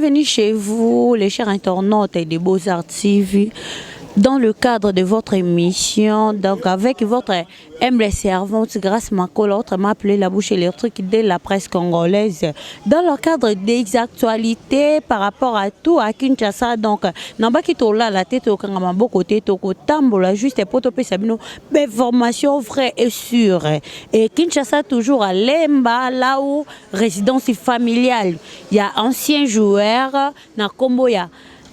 bienvenue chez vous, les chers internautes des Beaux-Arts TV, dans le cadre de votre émission, donc avec votre humble servante Grâce Makola, autrement appelée la bouche électrique de la presse congolaise, dans le cadre des actualités par rapport à tout à Kinshasa. Donc, n'ambaki tola la tête au Kangama côté toko tambola juste pour topé sabino, information vraie et sûre. Et Kinshasa toujours à Lemba, là où résidence familiale. Il y a anciens joueurs, na kombo ya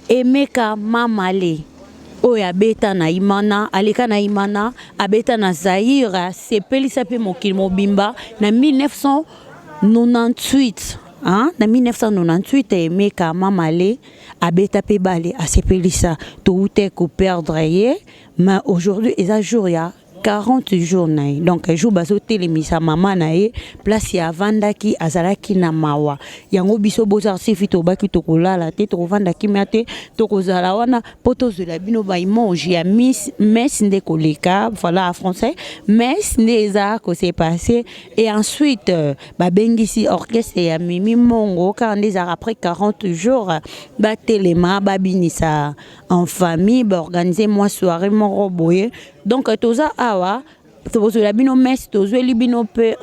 Emeka Mamale. Oya beta na imana aleka na imana abeta na Zaïre sepelisa pe mokili mobimba na 1998 hein na 1998 Emeka Mamale abeta pe bale asepelisa tout est ko perdre ye mais aujourd'hui eza jour ya 40 jours nae donc jour bazo telemisa mama nae place ya vandaki azalaki na mawa yango biso Beaux-Arts TV to baki to kolala te to vandaki mate to kozala wana poto de la bino ba imonge ya miss de koleka voilà en français mess neza ko s'est passé et ensuite ba bengisi orchestre ya Mimi Mongo quand les après 40 jours ba telema ba binisa en famille ba organiser moi soirée mon boye donc toza awa tozo la bino mess tozo libino pe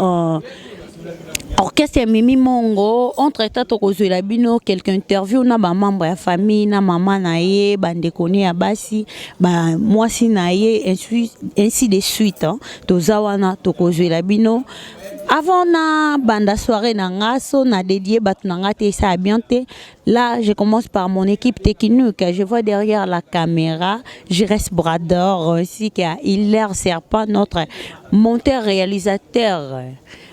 orchestre Mimi Mongo entre temps tozo la bino quelques interviews na ba membre ya famille na maman na ye bande koni ya basi ba moi si na ye ainsi de suite hein toza wana tozo la bino avant na banda soirée na ngaso na dédié batu na ngate ça a bien été. Là je commence par mon équipe technique, je vois derrière la caméra je reste bras d'or ainsi qu'il y a Hilaire Serpent notre monteur réalisateur.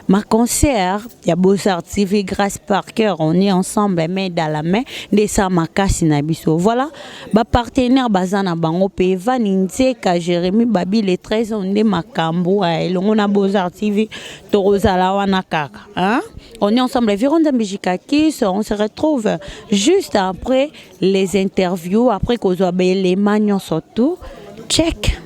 Ma concert, il y a Beaux-Arts TV, Grâce Parker, on est ensemble, main dans la main, de ça makasi na biso. Voilà, ma partenaire Bazana Bango Peva Ninzeka, Jérémy Babi, les 13 on est Makambo, et on a Beaux-Arts TV, Torozala Wanakaka. Hein? On est ensemble, Vironda Mijikakis, on se retrouve juste après les interviews, après qu'on soit les magnons surtout. Check!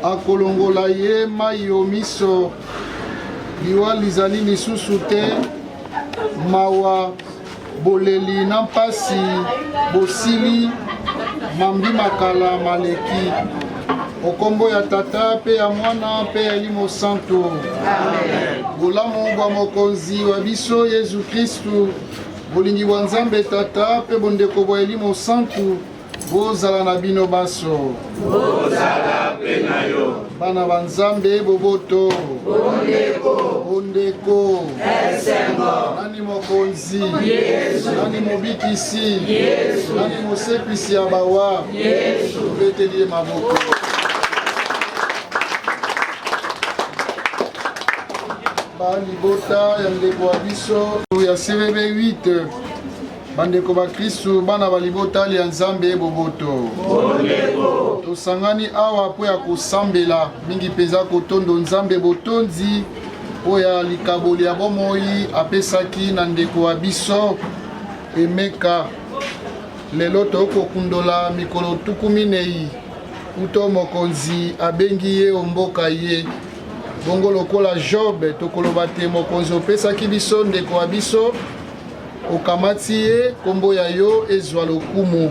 Akolongola ye mayo miso liwa lizali lisusu te mawa boleli na mpasi bosili mambi makala maleki okombo ya tata pe ya mwana pe ya limo santo amen bolamu bwa mokonzi wa biso Yesu Kristu bolingi bwa Nzambe tata pe bondeko bwa limo santo bozala na bino baso bozala pe na yo bana ba Nzambe boboto bondeko esengo nani mokonzi Yesu nani mobikisi Yesu nani mosepisi ya bawa Yesu beteli maboko balibota ya ndeko wa biso ya CVB 8 bandeko ba Kristu bana balibota ya Nzambe boboto tosangani awa po ya kosambela mingi peza kotondo Nzambe botonzi oya likaboli ya bomoi apesaki na ndeko wa biso Emeka lelo tokokundola mikolo tukuminei uto mokonzi abengi ye omboka ye bongo lokola Job tokoloba te mokonzi opesaki biso ndeko wa biso okamati ye kombo ya yo ezwa lokumu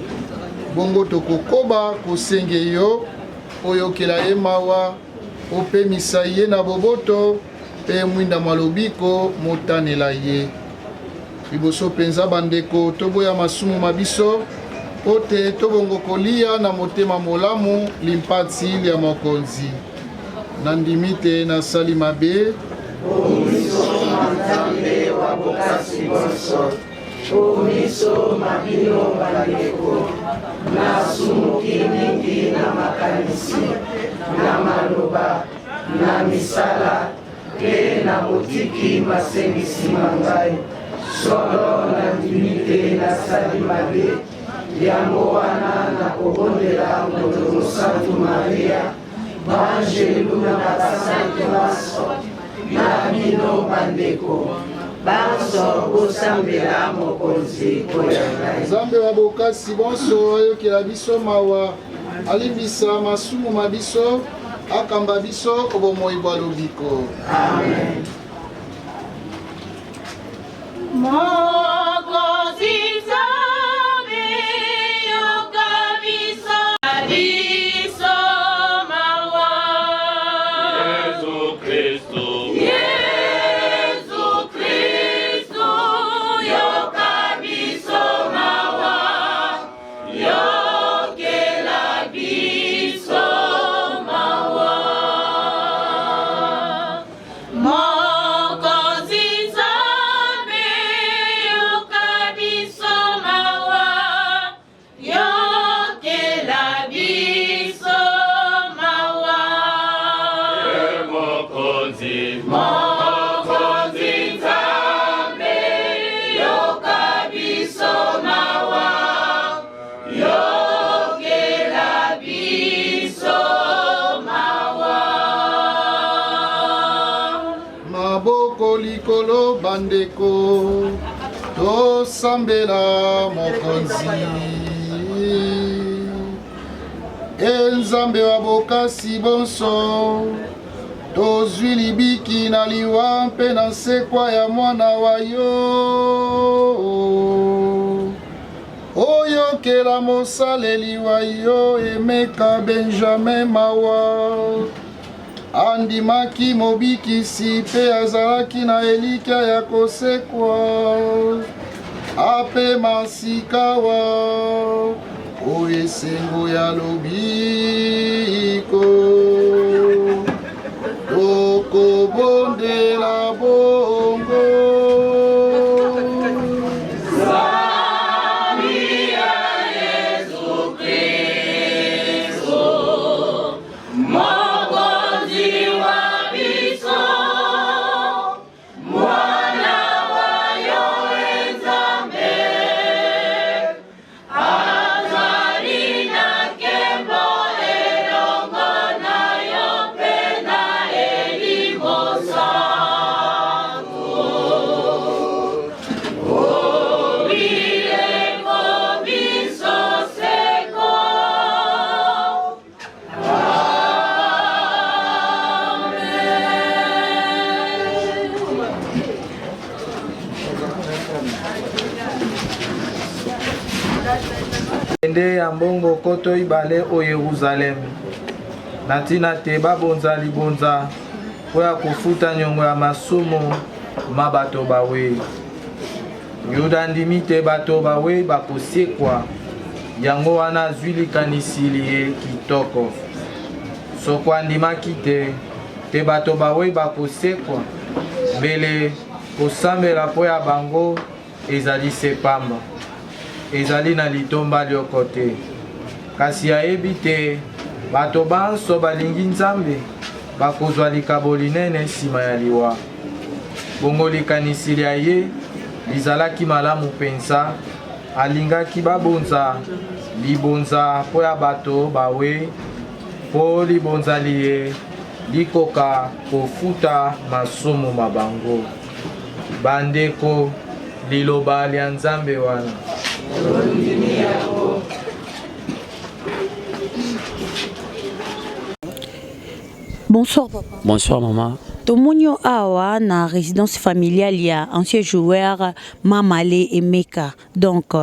bongo tokokoba kosenge yo oyokela ye mawa opemisa ye na boboto pe mwinda malobiko motanela ye liboso penza bandeko toboya masumu mabiso ote tobongo kolia na motema molamu limpati ya mokonzi nandimi te nasali mabe Nzambe wa bokasi bonso omiso mabino bandeko nasumuki mingi na makanisi na maloba na misala pe na botiki masengisi mangai solo na dignité na sali mabe yango wana na kobondela moto Santu Maria banjelu na basantu maso na bino bandeko banso kosambela mokonzi koyanga Nzambe wa bokasi bonso ayokela biso mawa alimbisa masumu mabiso akamba biso obomoi bwa lobiko. Amen. Likolo bandeko tosambela mokonzi Nzambe wa bokasi bonso tozwi libiki na liwa mpe na nsekwa ya mwana wa yo oyokela mosaleli wa yo Emeka Benjamin mawa andimaki mobikisi pe azalaki na elikya ya kosekwa apema sikawa o esengo ya lobiko tokobondela bongo. Nde ya mbongo koto ibale o Yerusalem natina te babonza libonza po ya kofuta nyongo ya masumu ma bato bawe yuda ndimi te bato bawe bakosekwa yango wana zwi likanisili ye kitoko soko andimaki te bato bawe bakosekwa mbele kosambela po ya bango ezali sepamba ezali na litomba lioko te kasi ayebi te bato banso balingi Nzambe bakozwa likabo linene nsima ya liwa bongo likanisili ya ye lizalaki malamu mpenza alingaki babonza libonza po ya bato bawe po libonzali ye likoka kofuta masumu mabango bandeko liloba lya Nzambe wana. Bonsoir papa. Bonsoir maman. Tomonio awa na résidence familiale ya ancien joueur Mamale Emeka. Donc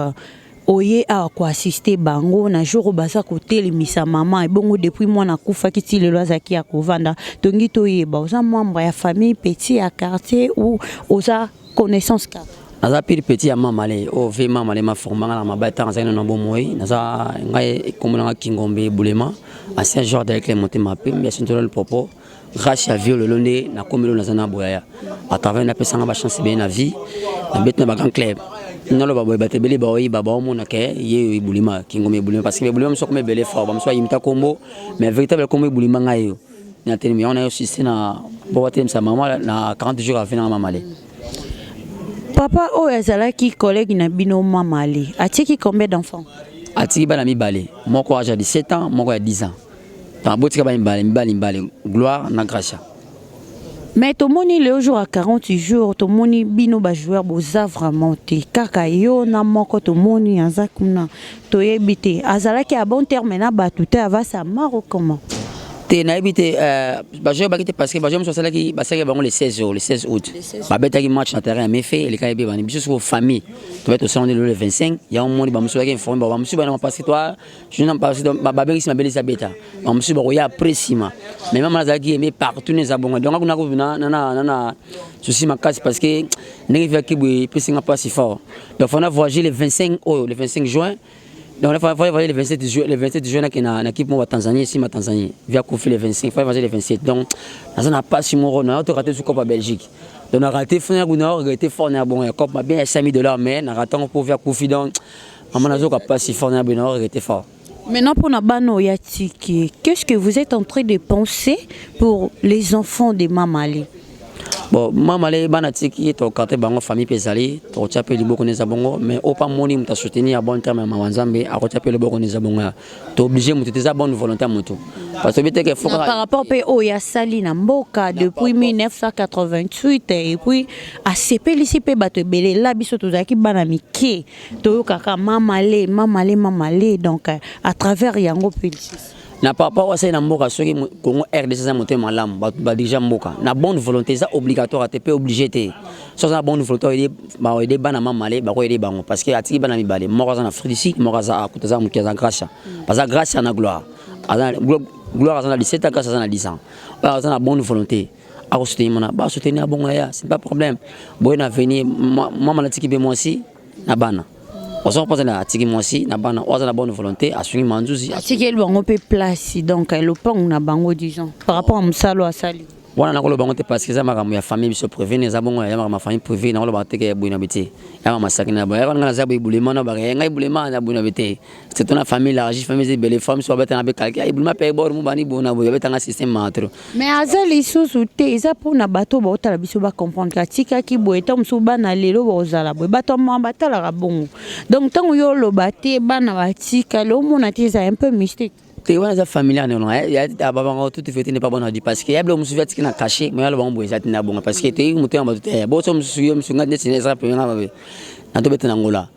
oye awa ko assister bango na jour basa ko telemisa maman ebongo depuis mwana kufa kiti lelo azaki ya kovanda. Tongi toyeba oza membre ya famille petit à quartier ou oza connaissance ka. Naza pire petit ya Mamale o ve Mamale ma formanga na mabata nzana na bomoi naza ngai komona Kingombe Bulema ancien joueur de l'école monté ma pim bien sûr le popo grâce à viol le nez na komelo nazana boya à travers na pesanga ba chance bien na vie na bet na ba grand club na lo ba boy batebeli ba oyi baba omona ke ye Bulema Kingombe Bulema parce que Bulema so comme belé fort ba so imita kombo mais véritable kombo Bulema ngai na tellement on a aussi na bo watem sa maman na 40 jours à finir Mamale. Papa Oyazalaki collègue na bino mamali. Atiki combien d'enfants? Atiki bana mibale. Moko a 17 ans, moko a 10 ans. Dans botika ba mibale, gloire na grâce. Mais tout le monde le jour à 48 jours, tout le monde bino ba joueur boza vraiment te. Kaka yo na moko tout le monde yanza kuna to yebite. Azalaki a bon terme na ba tout ava sa maro comment? Te na ebité ba joueur ba kité parce que ba joueur so qui ba saki bango le 16 août. Ba betaki match na terrain mais fait les kay be bani biso so famille. To être au salon le 25, il y a un monde ba musu ba informé ba musu ba na parce que toi je n'en pas ba bengi ma belisa beta. Ba musu ba ya précisément. Mais maman azaki aimé partout les abongo. Donc on a ko na souci ma casse parce que n'engi fait ki bu pesinga pas si fort. Donc on a voyagé le 25 juin. Donc il faut voyager le 27 juin na équipe mo Tanzanie ici ma Tanzanie via Kofi le 25 il faut voyager le 27 donc on n'a pas si mon on a raté sur Coupe Belgique donc on a raté frère on a regretté fort na bon Coupe m'a bien $5,000 mais on a raté pour via Kofi donc maman nazo pas si fort na bon on a regretté fort. Maintenant pour Nabano Yatiki, qu'est-ce que vous êtes en train de penser pour les enfants de Mamali? Bon, Mamali banatiki to quartier bango famille pesali to chape li boko neza bongo mais au pas moni muta soutenir à bon terme ma wanzambe a ko chape li boko neza bongo to obligé muteza bonne volonté mutu parce que faut par rapport au Yasali na mboka depuis 1988 et puis à CP ici pe bato belé la biso to zaki bana mike to kaka mamale donc à travers yango pelsis na papa wa na mboka soki Congo RDC za moté malam ba déjà mboka na bonne volonté ça obligatoire te pe obligé te so na bonne volonté ba aider bana mamale ba ko aider bango parce que atiki bana mibale moko za na Afrique ici moko za akutaza mukiza grâce parce que grâce na gloire gloire za na 17 ans grâce za na 10 ans ba za na bonne volonté a ko soutenir mona ba soutenir bongo ya c'est pas problème boy na venir maman na tiki be moi aussi na bana. On s'en pose à Tiki Moisi, na bana, on a la bonne volonté, à suivre Mandouzi. Tiki el bango pe place, donc le pont na bango disons, par rapport à Msalo à Sali. Wana na kolo bango te parce que ça m'a ma famille se prévenir za bongo ya ma famille privée na kolo ba te ke buina bité. Ya ma sakina ba ya na za bulema na ba ngai bulema na buina bité. C'est ton famille large, famille de belle femme so beta na be kalki, bulema pe bor mu bani bona bo beta na système matro. Mais azali sous te za pour na bato ba otala biso ba comprendre ka tika ki bo etom so bana lelo bo zala bo bato ma batala ka bongo. Donc tant yo lo baté bana ba tika lo mona te za un peu mystique. Te wana za familia non ya baba tout fait n'est pas bon à dire parce que ya blo musu vati na caché mais ya bon boza tina bon parce que te mutu ya bato bo so musu yo musu ngade sine za pe na ba na to beta ngola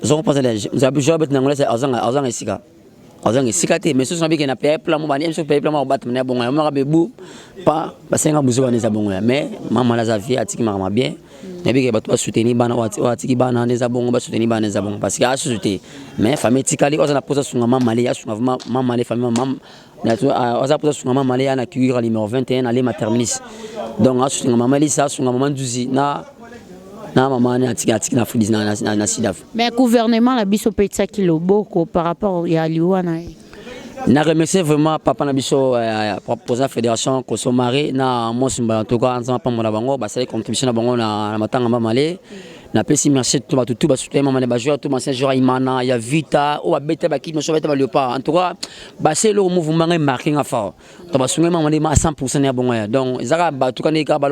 zo pas la za bu job beta ngola c'est azang isika te mais so na bi ke na peuple mo bani so peuple mo bat na bon ya mo be bu pas ba senga buzu bani za bon ya mais maman la za vie atiki mama bien na bi ke bato soutenir bana atiki bana neza bon ba soutenir bana neza bon parce que a soutenir mais famille tikali oza na posa sunga mama ya sunga mama le famille mama na oza posa sunga mama ya na cuire numéro 21 aller ma terminus donc a sunga mama li sa sunga mama nduzi na maman atiki na fudis na sidaf mais gouvernement la biso petsa kiloboko par rapport ya liwana na remercier vraiment papa na biso proposer la fédération Kosomare na Mosimba en tout cas ensemble pa mona bango ba sala contribution na bango na matanga mamale na pesi merci tout ba soutenir maman ba joueur tout ancien joueur Imana ya Vita o ba beta ba kit no so beta ba Léopard en tout cas ba c'est le mouvement marqué en fort to ba sunga maman ma 100% ya bongo ya donc ezaka ba tout kana ka ba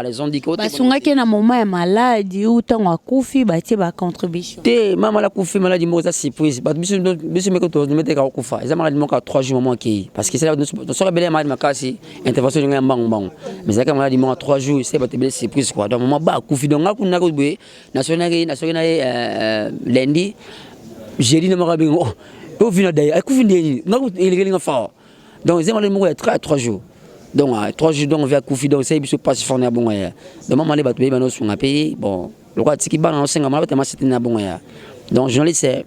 les ont dit que ba sunga ke na moment ya maladie ou tant akufi ba tie ba contribution te maman la kufi maladie mo za surprise ba biso me ko to mettre ka kufa eza maladie mo ka 3 jours moment ki parce que c'est là so rebelle maladie makasi intervention nga mbang mais ça ka maladie mo 3 jours c'est ba te belle surprise quoi donc moment ba kufi donc ngakuna ko national lundi jeudi na marabi au final d'ailleurs ku vindi ngako il est fort donc ils ont le 3 jours donc 3 jours donc vers Koufi donc c'est biso passe fourni bon ya donc maman les bato be bano sunga pays bon le quoi tiki bana on senga mala tama c'était na bon ya donc journaliste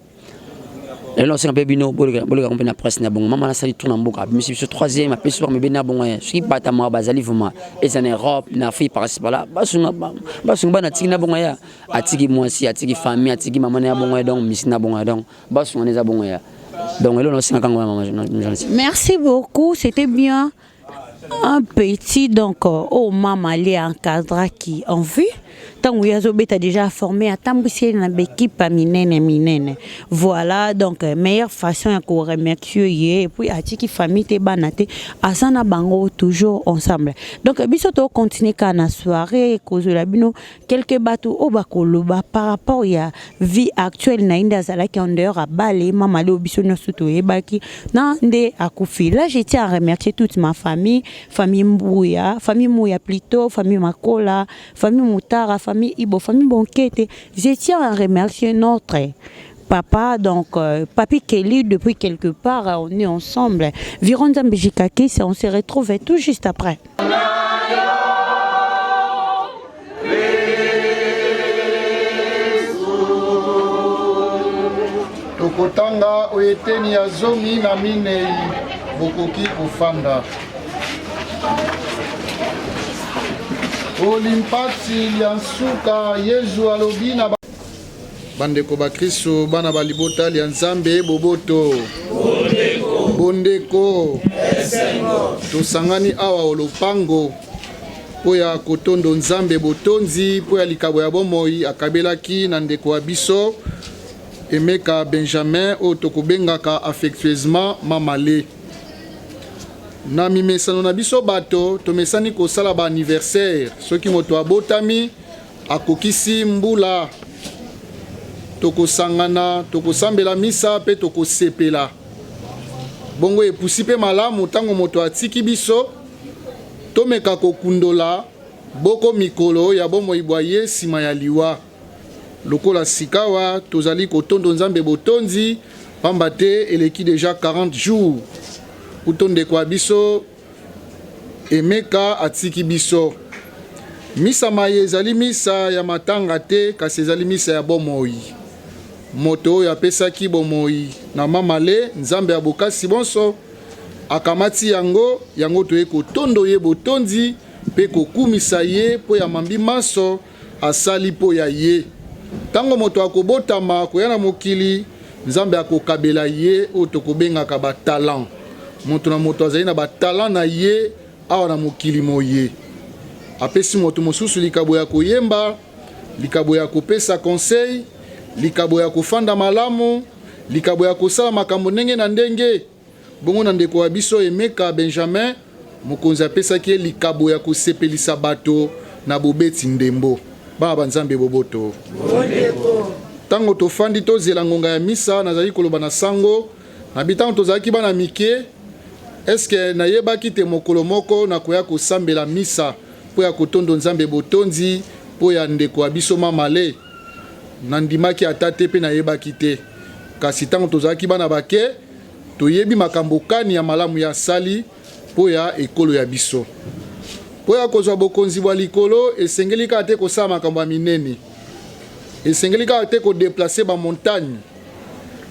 et là on senga be bino bolga on na presse na bon maman la sali tourne en boka monsieur ce troisième après soir me bena bon ya qui bata ma bazali vraiment et en Europe na fi par là basunga bana tiki na bon ya atiki moi si atiki famille atiki maman na bon ya donc misina bon ya donc basunga neza bon ya donc là on senga kango maman journaliste. Merci beaucoup, c'était bien. Un petit donc au maman les encadra qui en vue Tant yazo beta déjà formé à tambousier na équipe minene. Voilà donc meilleure façon à remercier et puis à tiki famille te banate asana bango toujours ensemble. Donc biso to continuer kana soirée cause la bino quelques bateaux au bakoloba par rapport à vie actuelle na inda zala qui en dehors à Bale mama le biso no suto e baki na nde akufi. Là je tiens à remercier toute ma famille famille Mouya plutôt, famille Makola, famille Moutara, famille Ibo, famille Bonkete. Je tiens à remercier notre papa, donc Papi Kelly, depuis quelque part, on est ensemble. Vironda Mbijikaki, on se retrouve tout juste après. Tokotanga oyeteni ya zomi na minei bokoki kofanda. Olimpati liansuka Yezu alobi na bandeko bakristo bana balibota lianzambe boboto bondeko tosangani awa olopango po ya kotondo nzambe botonzi po ya likabo ya bomoi akabelaki na ndeko wa biso Emeka Benjamin o tokobengaka affectueusement mamale. Na mimesano na biso bato tomesani kosala ba anniversaire soki moto abotami akokisi mbula tokosangana tokosambela misa pe tokosepela bongo epusi pe malamu tango moto atiki biso tomeka kokundola boko mikolo ya bomoi bwaye sima ya liwa lokola sikawa tozali kotondo nzambe botonzi pamba te eleki deja 40 jours utonde kwa biso Emeka atiki biso misa maye ezali misa ya matanga te kasi ezali misa ya bomoi moto oyo apesaki bomoi na mamale nzambe ya bokasi bonso akamati yango toye kotondo ye botonzi pe kokumisa ye po ya mambi maso asali po ya ye tango moto akobotama koya na mokili nzambe akokabela ye oyo tokobengaka batalant moto na moto azali na batalant na ye awa na mokili moye apesi moto mosusu likabo ya koyemba likabo ya kopesa conseil likabo ya kofanda malamu likabo ya kosala makambo ndenge na ndenge bongo na ndeko wa biso Emeka Benjamin mokonzi apesaki likabo ya kosepelisa bato na bobeti ndembo bana banzambe boboto tango tofandi tozela ngonga ya misa nazali koloba na sango na bitango tozalaki bana mike eske nayebaki te mokolo moko na koya kosambela misa po ya kotondo nzambe botonzi po ya ndeko wa biso mamale nandimaki ata te pe nayebaki te kasi tango tozalaki bana bake toyebi makambo kani ya malamu ya sali po ya ekolo ya biso po ya kozwa bokonzi bwa likolo esengeli kaka te kosala makambo ya minene esengeli kaka te kodeplace ba montagne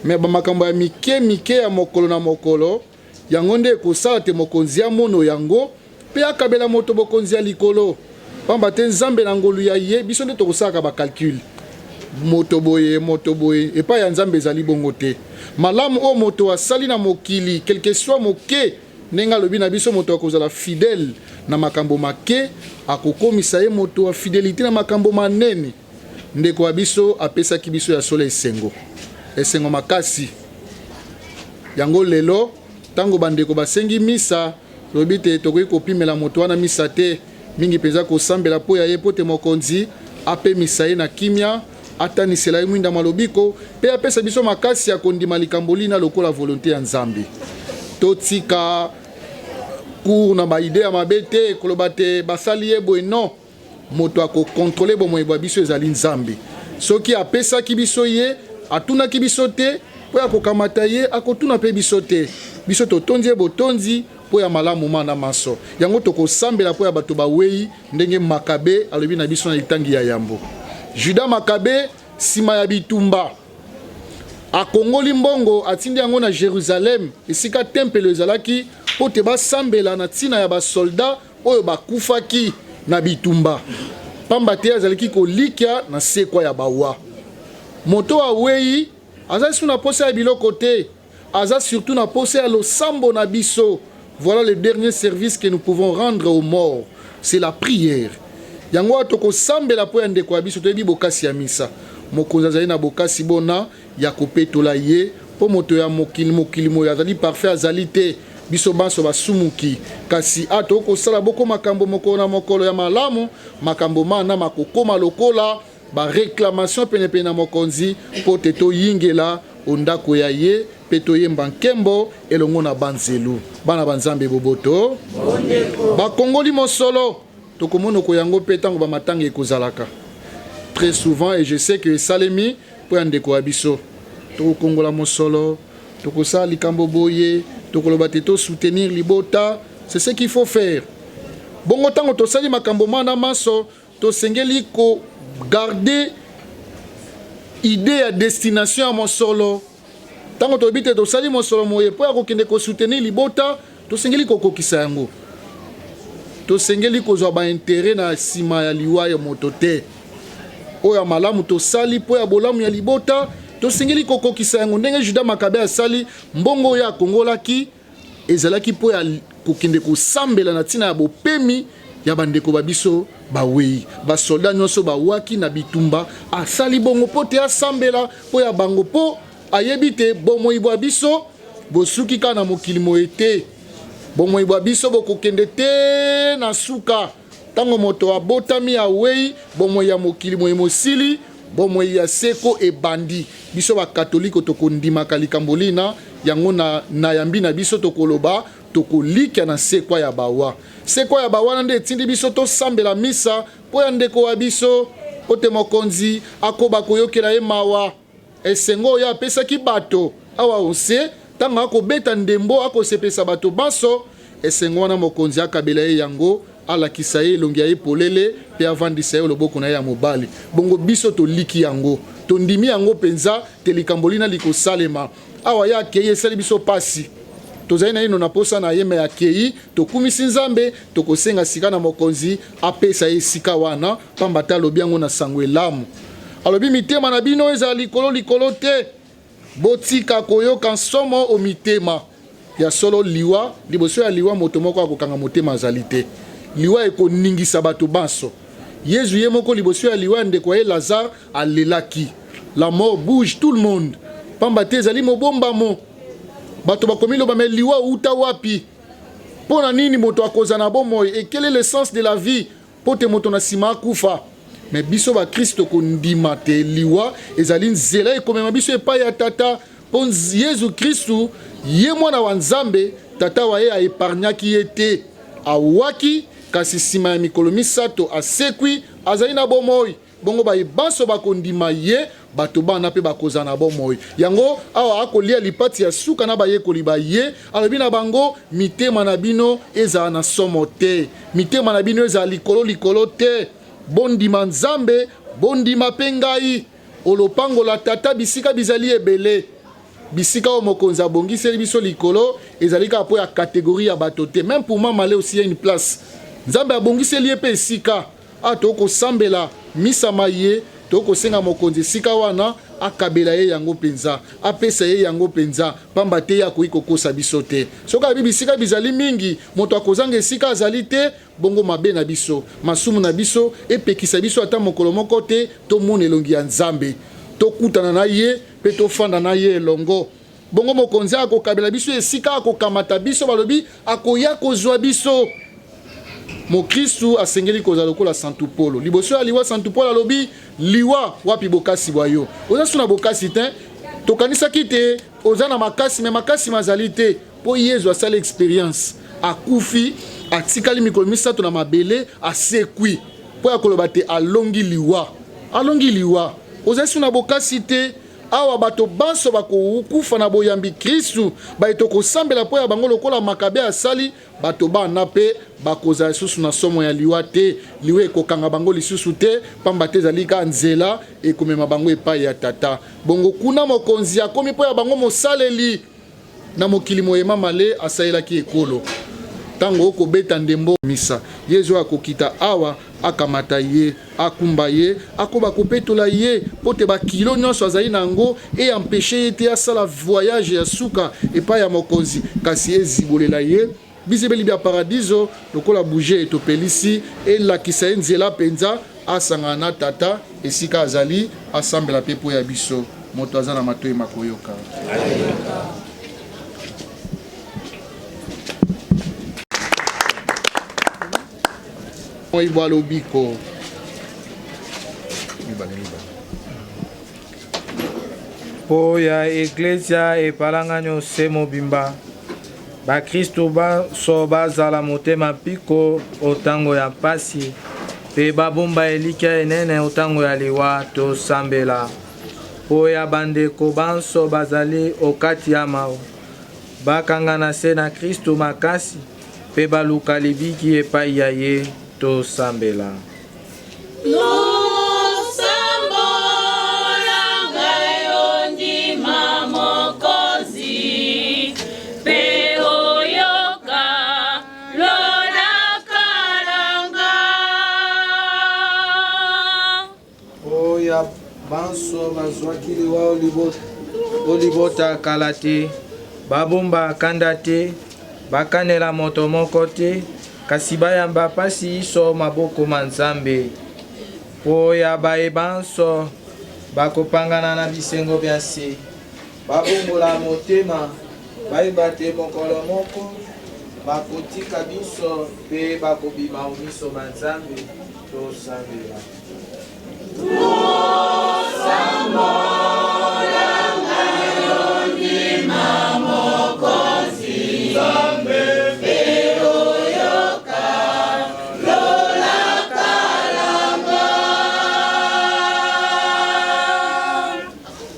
me bamakambo ya mike ya mokolo na mokolo yango nde ekosala te mokonzi ya mono yango pe akabela moto bokonzi ya likolo pamba te nzambe na ngolu ya ye biso nde tokosalaka bakalcule moto boye epai ya nzambe ezali bongo te malamu oyo moto asali na mokili quelque soit moke ndenge alobi na biso moto akozala fidèle na makambo make akokomisa ye moto wa fidélité na makambo manene ndeko wa biso apesaki biso ya solo esengo makasi yango lelo tango bandeko basengi misa lobi te tokoki kopimela moto wana misa te mingi penza kosambela po ya ye po te mokonzi apemisa ye na kimia atanisela ye mwinda malobiko pe apesa biso makasi ya kondima likambo lina lokola volonté ya nzambe totika cour na baide ya mabe te koloba te basali ye boye non moto akokontrole bomoi bwa biso ezali nzambe soki apesaki biso ye atunaki biso te po ya kokamata ye akotuna mpe biso te biso totonzi ye botonzi po ya malamu mana maso yango tokosambela po ya bato bawei ndenge Makabe alobi na biso na litangi ya yambo Juda Makabe sima ya bitumba akongoli mbongo atindi yango na Jérusalem esika tempelo ezalaki po te basambela na ntina ya basolda oyo bakufaki na bitumba pamba te azalaki kolikya na sekwa ya bawa moto awei aza su na posa ya biloko te aza surtout na posa ya losambo na biso. Voilà le dernier service que nous pouvons rendre aux morts, c'est la prière. yango tokosambela po ya ndeko ya biso toyebi bokasi ya misa mokonzi azali na bokasi bona ya kopetola ye po moto ya mokili moyo azali parfait azali te biso banso basumuki kasi tokosala boko makambo mokolo na mokolo ya malamu makambo mana makokoma lokola baréclamation penepene na mokonzi po te toyingela ondako ya ye mpe toyemba nkembo elongo na banzelu bana banzambe boboto bakongoli mosolo tokomona koyango mpe ntango bamatanga ekozalaka très souvent et je sais que esalemi mpo ya ndeko ya biso tokokongola mosolo tokosala likambo boye tokoloba te tosoutenir libota c'est ce qu'il faut faire bongo ntango tosali makambo mana maso tosengeli kogarde idée ya destination ya mosolo ntango toyebi te tosali mosolo moye mpo ya kokende kosoutenir libota tosengeli kokokisa yango tosengeli kozwa baintere na nsima ya liwa ya moto te oyo ya malamu tosali mpo ya bolamu ya libota tosengeli kokokisa yango ndenge Juda Makabe asali mbongo oyo akongolaki ezalaki mpo ya kokende kosambela na ntina ya bopemi ya bandeko babiso bawei basoldat nyonso bawaki na bitumba asali bongo mpo te asambela mpo ya bango mpo ayebi te bomoi bwa biso bosuki kaka na mokili moye te bomoi bwa biso bokokende te na suka ntango moto abotami awei bomoi ya mokili moye mosili bomoi ya seko ebandi biso bakatolike tokondimaka likambo lina yango na yambi na biso tokoloba tokolika na sekwa ya bawa sekwa ya bawa nde etindi biso tosambela misa mpo ya ndeko wa biso po te mokonzi akoba koyokela ye mawa esengo oyo apesaki bato awa ose ntango akobeta ndembo akosepesa bato banso esengo wana mokonzi akabela ye yango alakisa ye elongi ya ye polele mpe avandisa ye loboko na ye ya mobali bongo biso toliki yango tondimi yango mpenza te likambo lina likosalema awa ye akei esali biso pasi tozali na ino na posa na ye me akei tokumisi nzambe tokosenga sika na mokonzi apesa ye esika wana pamba te alobi yango na sango elamu alobi mitema na bino ezala likolo te botika koyoka nsomo o mitema ya solo liwa liboso ya liwa moto moko akokanga motema azali te liwa ekoningisa bato banso Yezu ye moko liboso ya liwa ndeko ye Lazare alelaki la mort bouge tout le monde pamba te ezali mobombamo bato bakomi loba me liwa uta wapi mpo na nini moto akoza na bomoi et quel est le sens de la vie po te moto na nsima akufa me biso bakristo kondima te liwa ezali nzela ekomema biso epai ya tata mpo Yezu Kristu ye mwana wa Nzambe tata wa ye aepargnaki ye te awaki kasi nsima ya mikolo misato asekwi azali na bomoi bongo bayebanso bakondima ye bato bana mpe bakoza na bomoi yango awa akolia lipati ya suka na bayekoli baye alobi na bango mitema na bino ezala na somo te mitema na bino ezala likolo te bondima Nzambe bondima mpe ngai olopangola tata bisika bizali ebele bisika o mokonzi abongiseli biso likolo ezali kaka po ya kategori ya bato te même pour moi malé aussi y a une place Nzambe abongiseli ye mpe esika tokosambela misama ye tokosenga mokonzi esika wana akabela ye yango mpenza apesa ye yango mpenza pamba te ye akoki kokosa biso te soki abi bisika bizali mingi moto akozanga esika azali te bongo mabe na biso masumu na biso epekisa biso ata mokolo moko te tomona elongi ya Nzambe tokutana na ye mpe tofanda na ye elongo bongo mokonzi akokabela biso esika akokamata biso balobi akoya kozwa biso Mokristu asengeli kozala lokola Santu Polo liboso ya liwa Santu Polo alobi liwa wapi bokasi bwayo oza suna bokasi te tokanisaki te oza na makasi me makasi mazali te po Yezu asala experience akufi atikali mikolo misato na mabele asekwi po ya koloba te alongi liwa oza suna bokasi te awa bato banso bakokufa na boyambi Kristu baito kosambela po ya bango lokola Makabe asali bato bana pe bakoza lisusu na somo ya liwa te liwa ekokanga bango lisusu te pamba te ezali ka nzela ekomema bango epai ya tata bongo kuna mokonzi akomi po ya bango mosaleli na mokili moyema male asalelaki ekolo tango okobeta ndembo misa Yezu akokita awa akamata ye akumba ye akoba kopetola ye pote bakilo nyonso azali nango e empêcher ye te asala voyage ya suka epai ya mokonzi kasi ezibolela ye bisebeli bia paradiso lokola bouger etopelisi elakisa ye nzela mpenza asangana na tata esika azali asambela mpe po ya biso moto aza na matoi makoyoka. Moyibo alobiko po ya eklesia epalanga nyonso mobimba bakristo baso bazala motema mpiko otango ya mpasi mpe babomba elikya enene otango ya liwa tosambela po ya bandeko banso bazali okati ya mawa bakangana se na kristo makasi mpe baluka libiki epai ya ye tosambela. Banso bazwaki liwa olibota kala te babomba kanda te bakanela moto moko te kasi bayamba pasi iso maboko ma Nzambe po ya baye banso bakopangana na bisengo bya se babongola motema bayeba te mokolo moko bakotika biso mpe bakobima omiso ma Nzambe tosambela.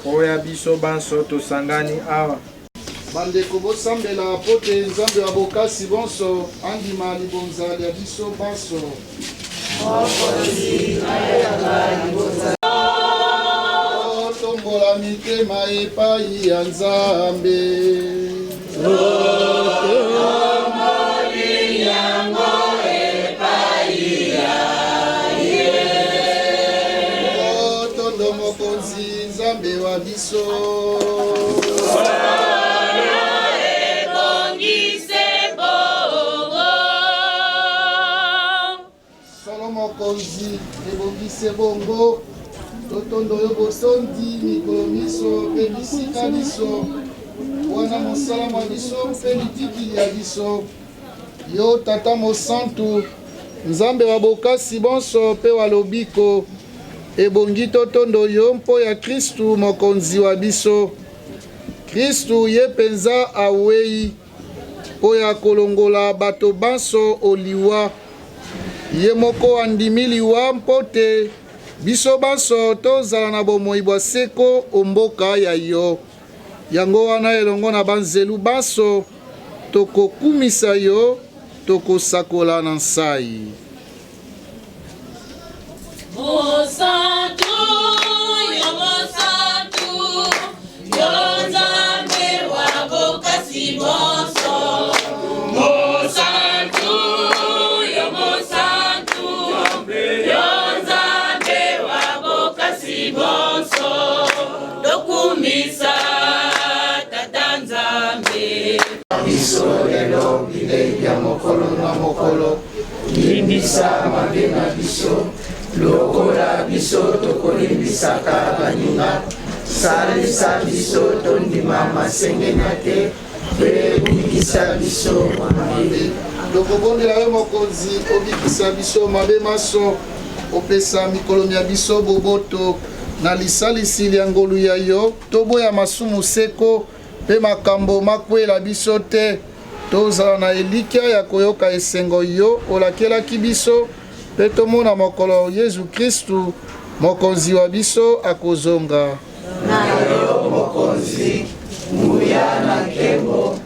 Oya biso banso tosangani awa bandeko bosambela po te Nzambe wa bokasi bonso andima libonza ya biso banso. Tombola mitema epai ya Nzambe. Tondo mokonzi Nzambe wa biso. Mokonzi ebongise bongo totondo yo botondi mikolo miso mpe bisika biso wana mosala mwa biso mpe litikili ya biso yo tata mosantu Nzambe wa bokasi bonso mpe wa lobiko ebongi totondo yo mpo ya Kristu mokonzi wa biso. Kristu ye penza awei mpo ya kolongola bato banso oliwa ye moko andimi liwa mpo te biso banso tozala na bomoi bwa seko omboka ya yo. Yango wana elongo na banzelu banso tokokumisa yo tokosakola na nsai. Mosantu, yo Nzambe wa bokasi bonso. Mosantu, yo Nzambe wa bokasi bonso. Dokumisa tata Nzambe. Biso lelo bilei ya mokolo na mokolo limbisa mabe na biso lokola biso tokolimbisaka baninga salisa biso tondima masengena te mpe bikisa biso mabe. Tokobondela yo mokonzi obikisa biso mabe maso opesa mikolo ya biso boboto na lisalisi lya ngolu ya yo toboya masumu seko mpe makambo makwela biso te tozala na elikya ya koyoka esengo yo olakelaki biso mpe tomona mokolo Yesu Kristu mokonzi wa biso akozonga. Na yo mokonzi nguya na nkembo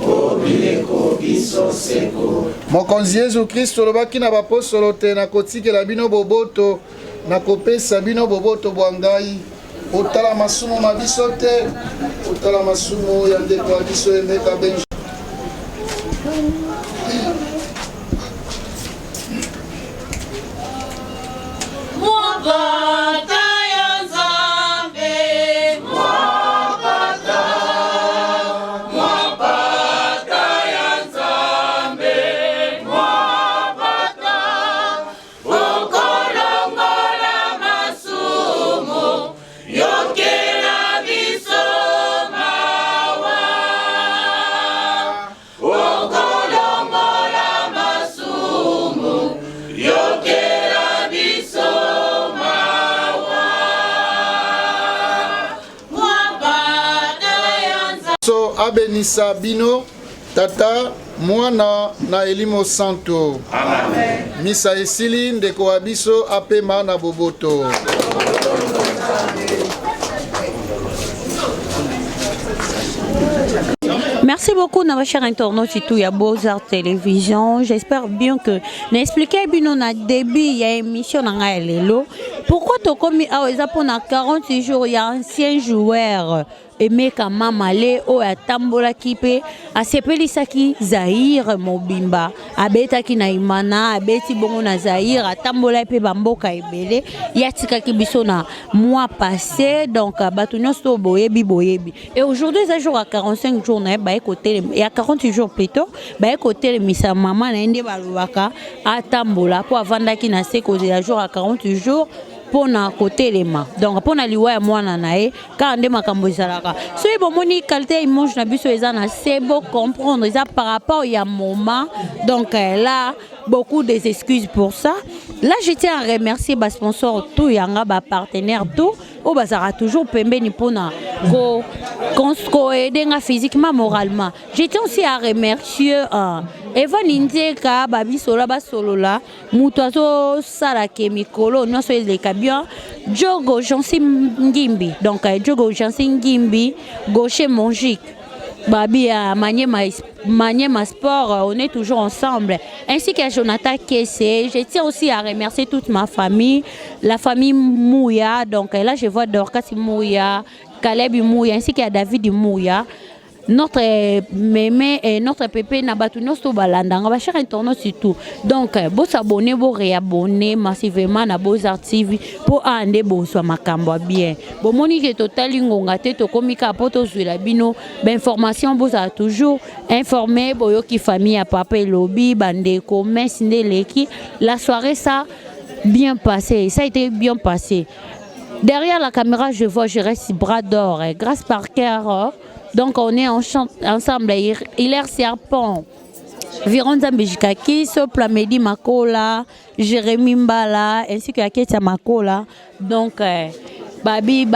obileko biso seko. Mokonzi Yesu Kristu olobaki na bapostolo te nakotikela bino boboto nakopesa bino boboto bwa ngai. Otala masumu ma biso te otala masumu ya ndeko ya biso Emeka Benjamin. abenisa bino tata mwana na elimo santo. Amen. Misa esili ndeko wa biso apema na boboto. Merci beaucoup, nos chers internautes, tout y a Beaux-Arts Télévision. J'espère bien que n'expliquez bien on a début il y a émission dans Lelo. Pourquoi tu commis à pour 40 jours il y a ancien joueur aimé comme Mamale ou à Tambola Kipe à Sepelisaki Zahir Mobimba à Betaki Naimana à Beti Bongo na Zahir à Tambola pe Bamboka Ebele Yatika Kibisona mois passé donc Batunios to Boyebi Boyebi et aujourd'hui c'est jour à 45 jours na ba côté et à 48 jours plutôt ba côté misa maman na inde balubaka à Tambola pour avandaki na seko de jour à 48 jours pour na côté les mains donc pour na liwa ya mwana nae quand ande makambo ezalaka so y bomoni qualité image na biso ezana c'est beau comprendre ça par rapport ya moment donc là beaucoup des excuses pour ça. Là je tiens à remercier ba sponsor tout yanga ba partenaire tout au bazara toujours pembeni pona ko aider physiquement moralement. Je tiens aussi à remercier Evan Indeka babi sola ba solola mutozo sala kemikolo no so les bien Jogo Jansi Ngimbi donc Jogo Jansi Ngimbi gaucher Mongique Babi à Maniema Sport, on est toujours ensemble. Ainsi qu'à Jonathan Kessé. Je tiens aussi à remercier toute ma famille, la famille Mouya. Donc là, je vois Dorcas Mouya, Caleb Mouya, ainsi qu'à David Mouya. Notre mémé et notre pépé Nabatunos to balanda on va cher internaute surtout donc beau s'abonner beau réabonner massivement na Beaux-Arts TV pour ande beau soit makambo bien bon monique total ngonga te to komika poto zuela bino ben information beau a toujours informé boyo ki famille à papa lobby bandeko merci ndeleki la soirée ça bien passé ça a été bien passé derrière la caméra je vois je reste bras d'or grâce par cœur. Donc on est ensemble, Hilaire Serpent, Vironza Mbijikaki, Soplamedi Makola, Jérémy Mbala, ainsi que Aketia Makola. Donc, Babi,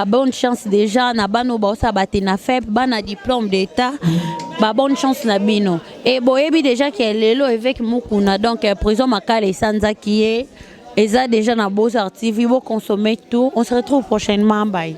bonne chance déjà, Nabano Bosa Batina Feb, Bana diplôme d'état, bonne chance Nabino. Et Boyebi déjà qui est l'élo avec Mukuna, donc prison Makale Sanza qui est, et ça déjà na Beaux-Arts TV, vous consommez tout. On se retrouve prochainement, bye.